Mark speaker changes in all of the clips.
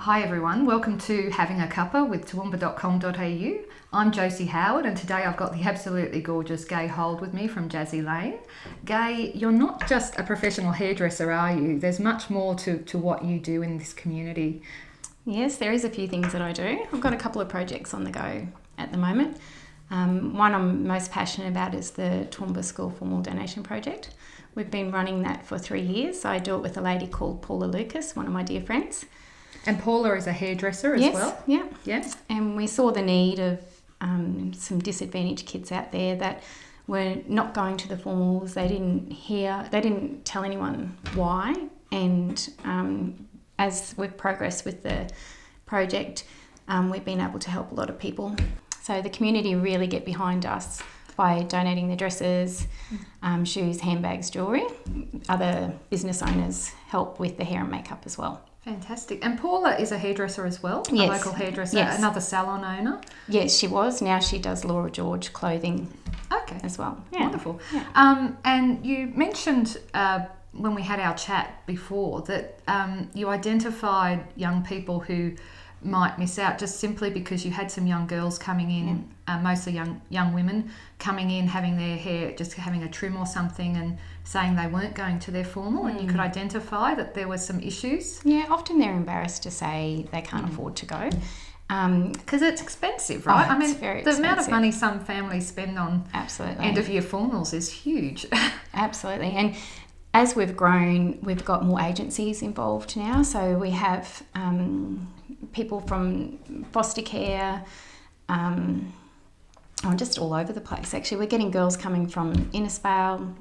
Speaker 1: Hi everyone, welcome to Having a Cuppa with toowoomba.com.au. I'm Josie Howard and today I've got the absolutely gorgeous Gay Hold with me from Jazzy Lane. Gay, you're not just a professional hairdresser, are you? There's much more to what you do in this community.
Speaker 2: Yes, there is a few things that I do. I've got a couple of projects on the go at the moment. One I'm most passionate about is the Toowoomba School Formal Donation Project. We've been running that for 3 years. I do it with a lady called Paula Lucas, one of my dear friends.
Speaker 1: And Paula is a hairdresser as well?
Speaker 2: Yes. And we saw the need of some disadvantaged kids out there that were not going to the formals. They didn't tell anyone why. And as we've progressed with the project, we've been able to help a lot of people. So the community really get behind us by donating their dresses, shoes, handbags, jewellery. Other business owners help with the hair and makeup as well.
Speaker 1: Fantastic. And Paula is a hairdresser as well,
Speaker 2: yes.
Speaker 1: A local hairdresser,
Speaker 2: yes.
Speaker 1: Another salon owner.
Speaker 2: Yes, she was. Now she does Laura George clothing as well.
Speaker 1: Yeah. Wonderful. Yeah. And you mentioned when we had our chat before that you identified young people who might miss out just simply because you had some young girls coming in, mostly young women coming in, having their hair, just having a trim or something and saying they weren't going to their formal and you could identify that there was some issues.
Speaker 2: Yeah, often they're embarrassed to say they can't afford to go.
Speaker 1: Because it's expensive, right?
Speaker 2: Oh, it's very
Speaker 1: the
Speaker 2: expensive.
Speaker 1: Amount of money some families spend on end of year formals is huge.
Speaker 2: Absolutely. And as we've grown, we've got more agencies involved now. So we have people from foster care, just all over the place. Actually, we're getting girls coming from Innisfail,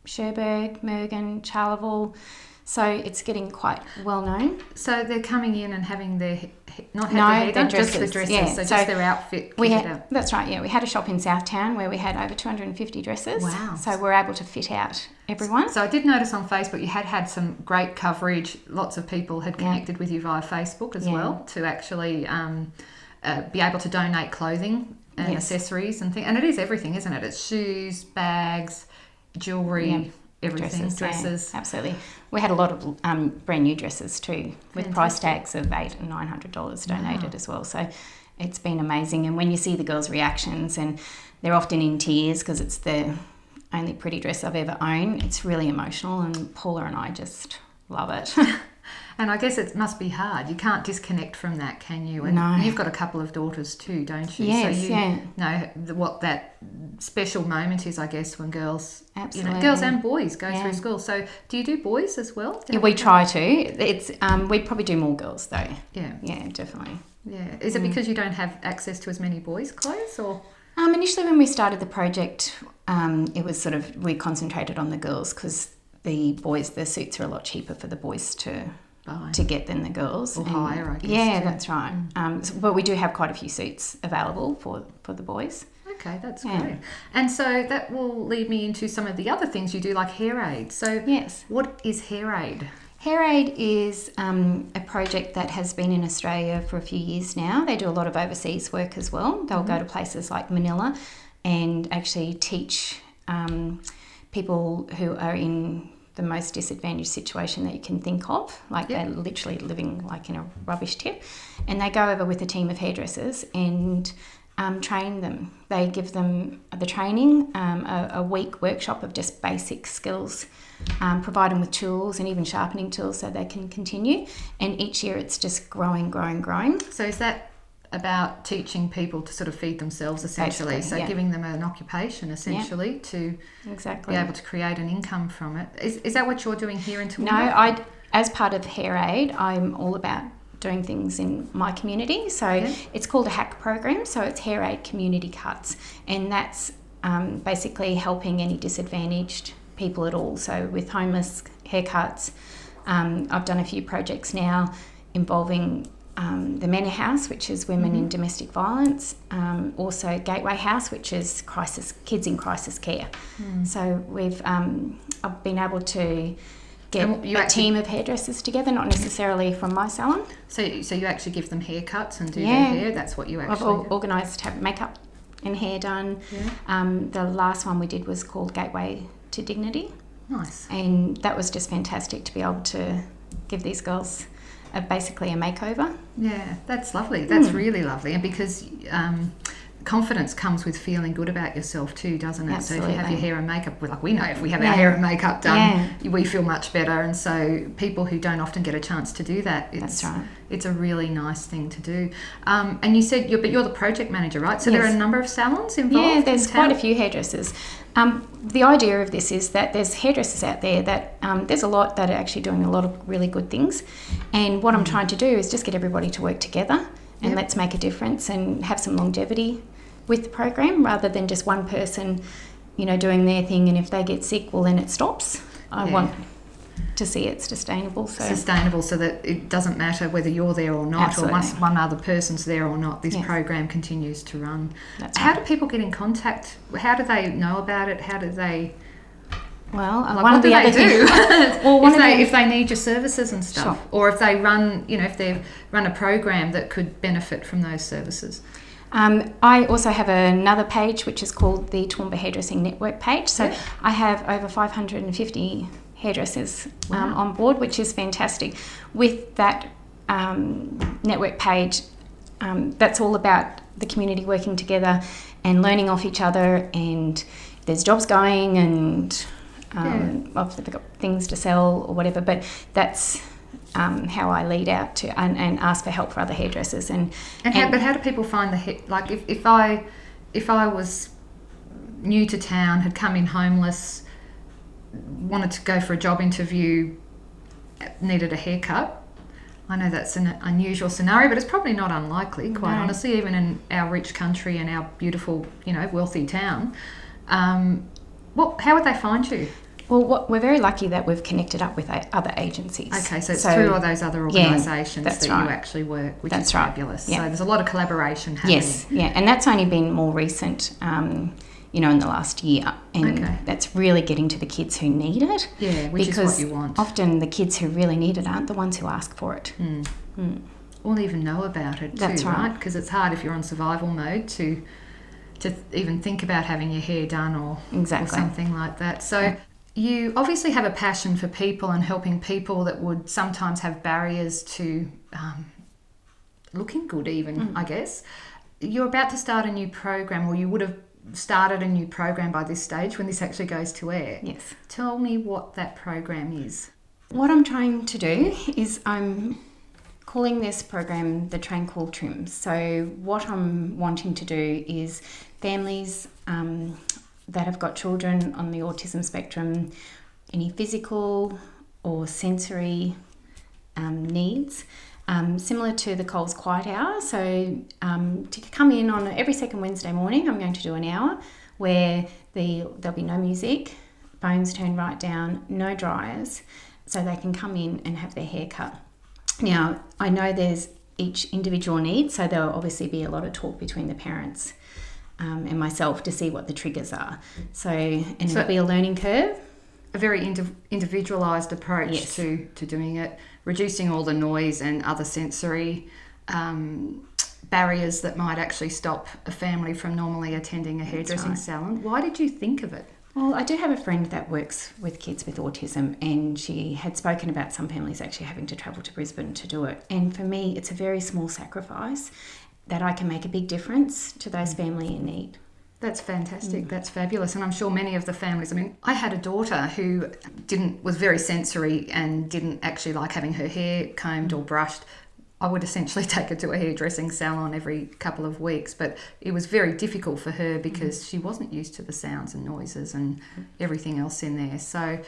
Speaker 2: Cherbourg, Mergen, Charleville. So it's getting quite well known.
Speaker 1: So they're coming in and having their hair done,
Speaker 2: dresses.
Speaker 1: Just the dresses,
Speaker 2: yeah.
Speaker 1: so just their outfit.
Speaker 2: That's right, yeah. We had a shop in Southtown where we had over 250 dresses.
Speaker 1: Wow.
Speaker 2: So we're able to fit out everyone.
Speaker 1: So I did notice on Facebook you had some great coverage. Lots of people had connected with you via Facebook as well to actually be able to donate clothing and accessories and things. And it is everything, isn't it? It's shoes, bags, jewellery, everything, dresses.
Speaker 2: Yeah, absolutely. We had a lot of brand new dresses too, with price tags of $800 and $900 donated as well. So it's been amazing. And when you see the girls' reactions, and they're often in tears because it's the only pretty dress I've ever owned, it's really emotional. And Paula and I just love it.
Speaker 1: And I guess it must be hard. You can't disconnect from that, can you? And
Speaker 2: no.
Speaker 1: You've got a couple of daughters too, don't you?
Speaker 2: Yes,
Speaker 1: so you know what that special moment is, I guess, when girls, girls and boys go through school. So do you do boys as well?
Speaker 2: Yeah, we try to. It's we probably do more girls though. Yeah, definitely.
Speaker 1: Yeah. Is it because you don't have access to as many boys' clothes, or?
Speaker 2: Initially, when we started the project, it was sort of we concentrated on the girls because the suits are a lot cheaper for the boys to get than the girls.
Speaker 1: Or higher, I guess.
Speaker 2: Yeah, that's right. But we do have quite a few suits available for the boys.
Speaker 1: Okay, that's great. And so that will lead me into some of the other things you do, like Hair Aid. So what is Hair Aid?
Speaker 2: Hair Aid is a project that has been in Australia for a few years now. They do a lot of overseas work as well. They'll go to places like Manila and actually teach people who are in the most disadvantaged situation that you can think of, like they're literally living like in a rubbish tip, and they go over with a team of hairdressers and train them. They give them the training, a week workshop of just basic skills, provide them with tools and even sharpening tools so they can continue, and each year it's just growing.
Speaker 1: So is that about teaching people to sort of feed themselves essentially?
Speaker 2: Basically,
Speaker 1: so giving them an occupation essentially to be able to create an income from it. Is that what you're doing here in Toowoomba?
Speaker 2: No, as part of Hair Aid, I'm all about doing things in my community. So it's called a HACK program, so it's Hair Aid Community Cuts, and that's basically helping any disadvantaged people at all. So with homeless haircuts, I've done a few projects now involving the Manor House, which is women in domestic violence, also Gateway House, which is kids in crisis care. So I've been able to get a team of hairdressers together, not necessarily from my salon.
Speaker 1: So you actually give them haircuts and do their hair? That's what you actually
Speaker 2: I've organised to have makeup and hair done. The last one we did was called Gateway to Dignity.
Speaker 1: Nice.
Speaker 2: And that was just fantastic to be able to give these girls basically a makeover.
Speaker 1: Yeah, that's lovely. That's really lovely. And because confidence comes with feeling good about yourself too, doesn't it?
Speaker 2: Absolutely.
Speaker 1: So if you have your hair and makeup, like we know if we have our hair and makeup done, we feel much better. And so people who don't often get a chance to do that,
Speaker 2: That's right.
Speaker 1: It's a really nice thing to do. And you said you're the project manager, right? So there are a number of salons involved?
Speaker 2: Yeah, there's quite a few hairdressers. The idea of this is that there's hairdressers out there that there's a lot that are actually doing a lot of really good things. And what I'm trying to do is just get everybody to work together and let's make a difference and have some longevity with the program rather than just one person, doing their thing, and if they get sick, well, then it stops. I want to see it sustainable. So
Speaker 1: that it doesn't matter whether you're there or not,
Speaker 2: Absolutely.
Speaker 1: or one other person's there or not. This program continues to run.
Speaker 2: That's
Speaker 1: How
Speaker 2: right.
Speaker 1: do people get in contact? How do they know about it? How do they?
Speaker 2: Well,
Speaker 1: Like,
Speaker 2: one
Speaker 1: what
Speaker 2: of the
Speaker 1: do
Speaker 2: other
Speaker 1: they do?
Speaker 2: things. Well,
Speaker 1: if they need your services and stuff,
Speaker 2: Sure.
Speaker 1: or if they run, if they run a program that could benefit from those services.
Speaker 2: I also have another page which is called the Toowoomba Hairdressing Network page. So I have over 550 hairdressers on board, which is fantastic. With that network page, that's all about the community working together and learning off each other, and there's jobs going and obviously they've got things to sell or whatever, but that's how I lead out to and ask for help for other hairdressers.
Speaker 1: But how do people find like if I was new to town, had come in homeless, wanted to go for a job interview, needed a haircut. I know that's an unusual scenario, but it's probably not unlikely, quite honestly, even in our rich country and our beautiful, wealthy town. How would they find you?
Speaker 2: Well, we're very lucky that we've connected up with other agencies.
Speaker 1: Okay, so it's through all those other organisations that
Speaker 2: right.
Speaker 1: you actually work, which
Speaker 2: That's
Speaker 1: is
Speaker 2: right.
Speaker 1: fabulous.
Speaker 2: Yeah.
Speaker 1: So there's a lot of collaboration happening.
Speaker 2: Yes, yeah, and that's only been more recent, in the last year. And that's really getting to the kids who need it.
Speaker 1: Yeah, which is what you want.
Speaker 2: Often the kids who really need it aren't the ones who ask for it.
Speaker 1: Or even know about it too,
Speaker 2: That's right.
Speaker 1: Because it's hard if you're on survival mode to even think about having your hair done or something like that. So you obviously have a passion for people and helping people that would sometimes have barriers to looking good even, I guess. You're about to start a new program, or you would have started a new program by this stage when this actually goes to air.
Speaker 2: Yes.
Speaker 1: Tell me what that program is.
Speaker 2: What I'm trying to do is I'm calling this program the Tranquil Trims. So what I'm wanting to do is families that have got children on the autism spectrum, any physical or sensory needs, similar to the Coles Quiet Hour. So to come in on every second Wednesday morning, I'm going to do an hour where there'll be no music, phones turned right down, no dryers, so they can come in and have their hair cut. Now, I know there's each individual need, so there'll obviously be a lot of talk between the parents and myself to see what the triggers are. So it'll be a learning curve.
Speaker 1: A very individualised approach to doing it, reducing all the noise and other sensory barriers that might actually stop a family from normally attending a hairdressing salon. Why did you think of it?
Speaker 2: Well, I do have a friend that works with kids with autism, and she had spoken about some families actually having to travel to Brisbane to do it. And for me, it's a very small sacrifice that I can make a big difference to those family in need.
Speaker 1: That's fantastic. That's fabulous. And I'm sure many of the families, I had a daughter who was very sensory and didn't actually like having her hair combed or brushed. I would essentially take her to a hairdressing salon every couple of weeks, but it was very difficult for her because she wasn't used to the sounds and noises and everything else in there. So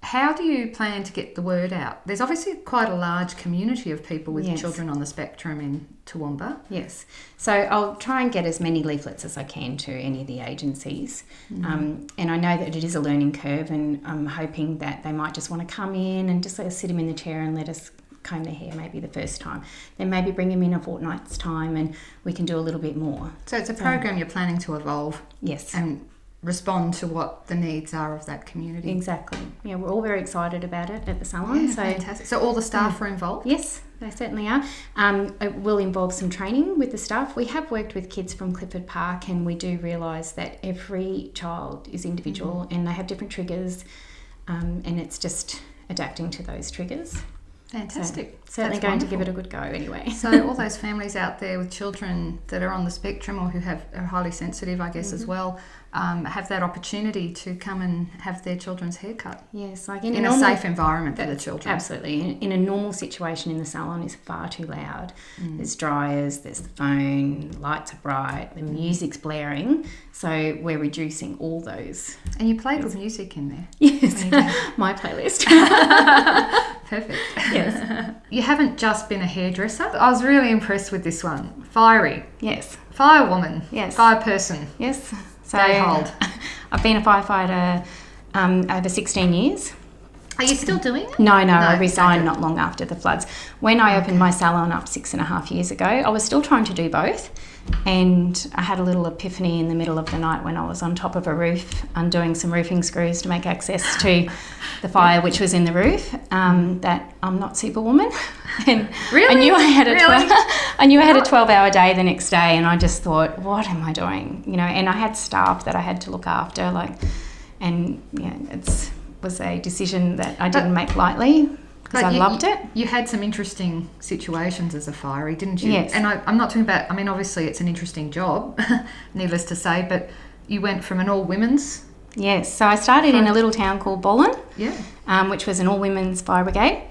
Speaker 1: how do you plan to get the word out? There's obviously quite a large community of people with children on the spectrum in Toowoomba.
Speaker 2: Yes. So I'll try and get as many leaflets as I can to any of the agencies. And I know that it is a learning curve, and I'm hoping that they might just want to come in and just let us sit them in the chair and let us comb their hair maybe the first time. Then maybe bring them in a fortnight's time and we can do a little bit more.
Speaker 1: So it's a program you're planning to evolve.
Speaker 2: Yes.
Speaker 1: And respond to what the needs are of that community.
Speaker 2: Exactly. Yeah, we're all very excited about it at the salon.
Speaker 1: Yeah, fantastic. So all the staff are involved?
Speaker 2: Yes, they certainly are. It will involve some training with the staff. We have worked with kids from Clifford Park, and we do realise that every child is individual and they have different triggers, and it's just adapting to those triggers.
Speaker 1: Fantastic.
Speaker 2: So certainly
Speaker 1: That's
Speaker 2: going
Speaker 1: wonderful.
Speaker 2: to give it a good go anyway.
Speaker 1: So all those families out there with children that are on the spectrum or who are highly sensitive, I guess, as well, have that opportunity to come and have their children's hair cut.
Speaker 2: Yes, like
Speaker 1: in a safe environment for the children.
Speaker 2: Absolutely. In a normal situation in the salon is far too loud. There's dryers, there's the phone, the lights are bright, the music's blaring. So we're reducing all those.
Speaker 1: And you play good music in there.
Speaker 2: Yes, my playlist.
Speaker 1: Perfect.
Speaker 2: Yes.
Speaker 1: You haven't just been a hairdresser. I was really impressed with this one. Fiery.
Speaker 2: Yes.
Speaker 1: Firewoman.
Speaker 2: Yes.
Speaker 1: Fire person.
Speaker 2: Yes. So
Speaker 1: Day hold.
Speaker 2: I've been a firefighter over 16 years.
Speaker 1: Are you still doing it?
Speaker 2: No, I resigned not long after the floods. When I opened my salon up 6.5 years ago, I was still trying to do both. And I had a little epiphany in the middle of the night when I was on top of a roof undoing some roofing screws to make access to the fire which was in the roof, that I'm not superwoman. And
Speaker 1: really?
Speaker 2: I knew I had a 12-hour day the next day, and I just thought, what am I doing? You know, and I had staff that I had to look after, it was a decision that I didn't make lightly. Because I loved it.
Speaker 1: You had some interesting situations as a fiery, didn't you?
Speaker 2: Yes.
Speaker 1: And I'm not talking about, I mean, obviously it's an interesting job, needless to say, but you went from an all-women's.
Speaker 2: Yes. So I started in a little town called Bolin, which was an all-women's fire brigade.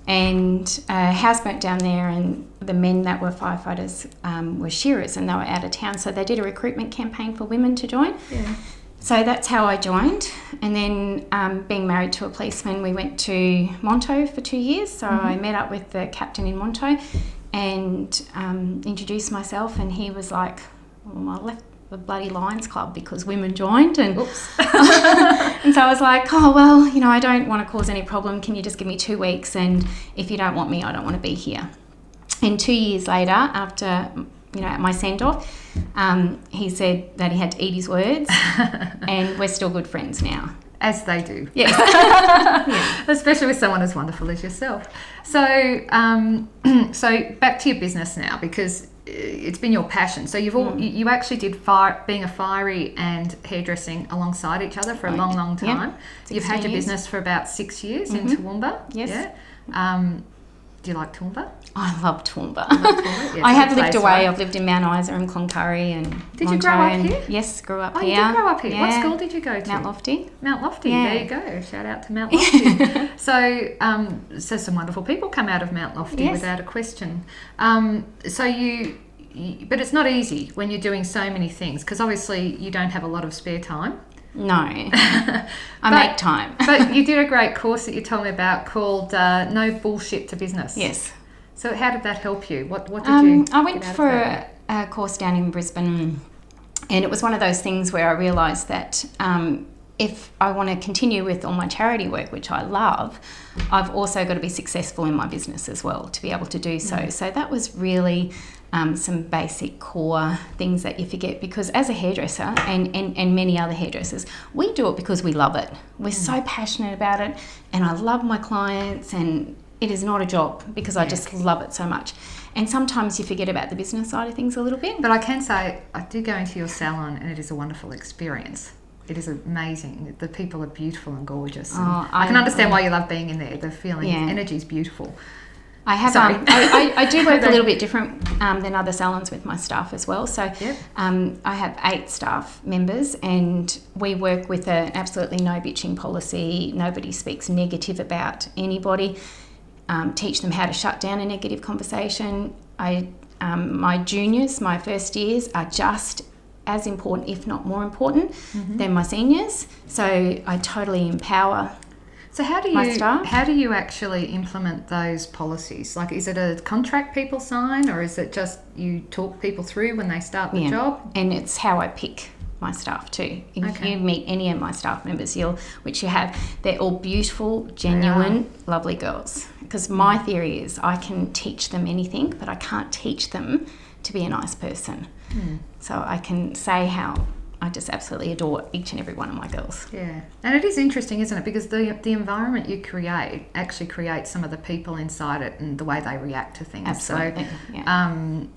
Speaker 2: And a house burnt down there, and the men that were firefighters were shearers, and they were out of town. So they did a recruitment campaign for women to join. Yeah. So that's how I joined. And then being married to a policeman, we went to Monto for 2 years. So I met up with the captain in Monto and introduced myself. And he was like, I left the bloody Lions Club because women joined. And, and so I was like, I don't want to cause any problem. Can you just give me 2 weeks? And if you don't want me, I don't want to be here. And 2 years later, after at my send-off, he said that he had to eat his words, and we're still good friends now.
Speaker 1: As they do.
Speaker 2: Yes.
Speaker 1: Especially with someone as wonderful as yourself. So, so back to your business now, because it's been your passion. So you actually did being a fiery and hairdressing alongside each other for a long time.
Speaker 2: Yeah.
Speaker 1: You've had your business for about 6 years in Toowoomba.
Speaker 2: Yes.
Speaker 1: Yeah. Do you like Toowoomba?
Speaker 2: I love Toowoomba.
Speaker 1: Yes,
Speaker 2: I have lived away.
Speaker 1: Right?
Speaker 2: I've lived in Mount Isa and Cloncurry and
Speaker 1: Did you grow up here?
Speaker 2: Yes, grew up here.
Speaker 1: You did grow up here.
Speaker 2: Yeah.
Speaker 1: What school did you go to?
Speaker 2: Mount Lofty.
Speaker 1: Mount Lofty.
Speaker 2: Yeah.
Speaker 1: There you go. Shout out to Mount Lofty. So some wonderful people come out of Mount Lofty without a question. But it's not easy when you're doing so many things, because obviously you don't have a lot of spare time.
Speaker 2: No, I make time.
Speaker 1: But you did a great course that you told me about called No Bullshit to Business.
Speaker 2: Yes.
Speaker 1: So how did that help you? What did you
Speaker 2: I went for a course down in Brisbane, and it was one of those things where I realised that if I want to continue with all my charity work, which I love, I've also got to be successful in my business as well to be able to do so. So that was really some basic core things that you forget, because as a hairdresser and many other hairdressers, we do it because we love it. We're so passionate about it, and I love my clients, and it is not a job because I just love it so much. And sometimes you forget about the business side of things a little bit.
Speaker 1: But I can say I did go into your salon, and it is a wonderful experience. It is amazing. The people are beautiful and gorgeous. And I can understand why you love being in there. The feeling, energy is beautiful.
Speaker 2: I have. I do work a little bit different than other salons with my staff as well. So I have 8 staff members, and we work with an absolutely no bitching policy. Nobody speaks negative about anybody. Teach them how to shut down a negative conversation. My juniors, my first years, are just as important, if not more important, than my seniors. So I totally empower.
Speaker 1: So how do you actually implement those policies? Like, is it a contract people sign, or is it just you talk people through when they start the job?
Speaker 2: And it's how I pick my staff too. If you meet any of my staff members, which you have, they're all beautiful, genuine, lovely girls. Because my theory is I can teach them anything, but I can't teach them to be a nice person. So I can say how I just absolutely adore each and every one of my girls.
Speaker 1: Yeah, and it is interesting, isn't it? Because the environment you create actually creates some of the people inside it and the way they react to things.
Speaker 2: Absolutely.
Speaker 1: So, and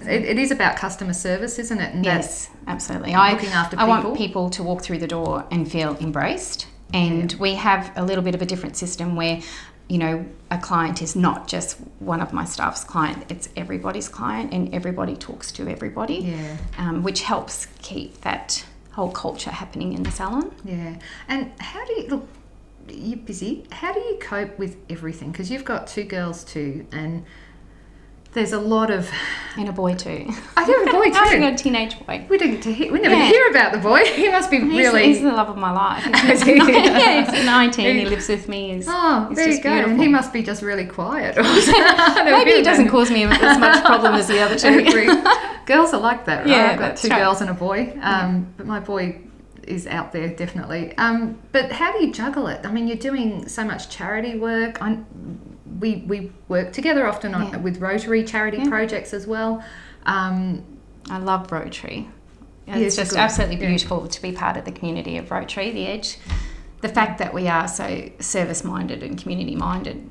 Speaker 1: it is about customer service, isn't it? And
Speaker 2: yes, absolutely.
Speaker 1: Looking after people.
Speaker 2: I want people to walk through the door and feel embraced. And we have a little bit of a different system where you know, a client is not just one of my staff's client, it's everybody's client, and everybody talks to everybody, which helps keep that whole culture happening in the salon.
Speaker 1: Yeah. And how do you, look, you're busy, how do you cope with everything? Because you've got 2 girls too, and there's a lot of...
Speaker 2: And a boy too.
Speaker 1: I do have a boy too.
Speaker 2: I've got a teenage boy.
Speaker 1: We never get to hear about the boy. He must be
Speaker 2: He's the love of my life. He's 19. He lives with me. He's
Speaker 1: there you go.
Speaker 2: beautiful.
Speaker 1: And he must be just really quiet.
Speaker 2: Maybe he doesn't cause me as much problem as the other 2.
Speaker 1: Girls are like that, right?
Speaker 2: Yeah,
Speaker 1: I've got 2 girls and a boy. But my boy is out there, definitely. But how do you juggle it? I mean, you're doing so much charity work. We work together often with Rotary charity projects as well. I
Speaker 2: love Rotary. It's just absolutely beautiful to be part of the community of Rotary, The Edge. The fact that we are so service-minded and community-minded,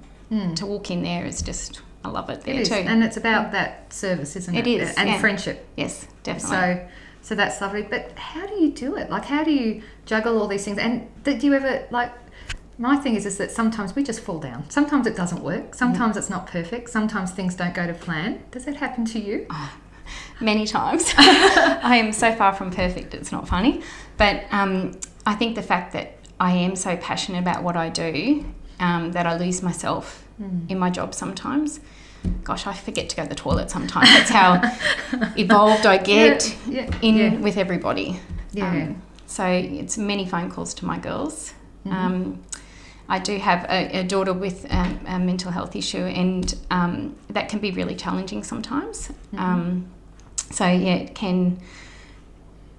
Speaker 2: to walk in there is just, I love it there too.
Speaker 1: And it's about that service, isn't it?
Speaker 2: It is.
Speaker 1: And friendship.
Speaker 2: Yes, definitely.
Speaker 1: So that's lovely. But how do you do it? Like, how do you juggle all these things? And do you ever, like... My thing is that sometimes we just fall down. Sometimes it doesn't work. Sometimes it's not perfect. Sometimes things don't go to plan. Does that happen to you?
Speaker 2: Oh, many times. I am so far from perfect, it's not funny. But I think the fact that I am so passionate about what I do, that I lose myself in my job sometimes. Gosh, I forget to go to the toilet sometimes. That's how evolved I get with everybody. So it's many phone calls to my girls. I do have a daughter with a mental health issue, and that can be really challenging sometimes. So it can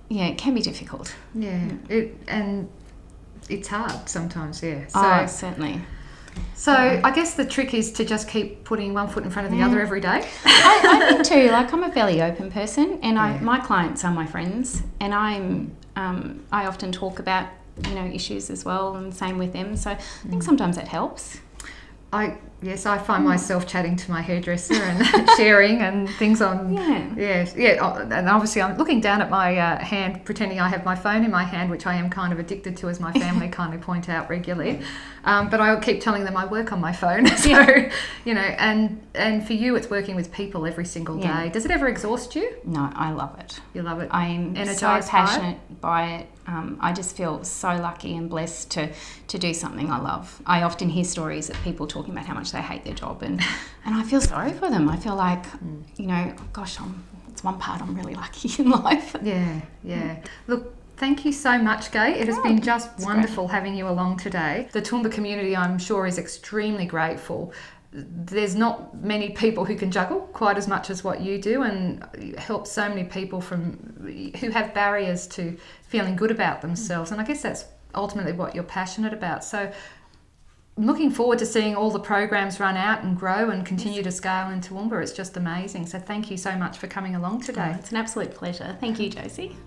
Speaker 2: be difficult.
Speaker 1: And it's hard sometimes.
Speaker 2: So certainly.
Speaker 1: So I guess the trick is to just keep putting one foot in front of the other every day.
Speaker 2: I think too. Like, I'm a fairly open person, and my clients are my friends, and I often talk about, you know, issues as well, and same with them. So I think sometimes that helps. I
Speaker 1: find myself chatting to my hairdresser and sharing and things on. And obviously I'm looking down at my hand, pretending I have my phone in my hand, which I am kind of addicted to, as my family kind of point out regularly. But I keep telling them I work on my phone. So, you know, and for you, it's working with people every single day. Does it ever exhaust you?
Speaker 2: No, I love it.
Speaker 1: You love it.
Speaker 2: I am
Speaker 1: energized,
Speaker 2: so passionate by it. I just feel so lucky and blessed to do something I love. I often hear stories of people talking about how much they hate their job, and I feel sorry for them. I feel like, you know, gosh, it's one part I'm really lucky in life.
Speaker 1: Look, thank you so much, Gay. It has been just wonderful having you along today. The Toowoomba community, I'm sure, is extremely grateful. There's not many people who can juggle quite as much as what you do, and help so many people who have barriers to feeling good about themselves. And I guess that's ultimately what you're passionate about. So I'm looking forward to seeing all the programs run out and grow and continue to scale in Toowoomba. It's just amazing. So thank you so much for coming along today.
Speaker 2: It's an absolute pleasure. Thank you, Josie.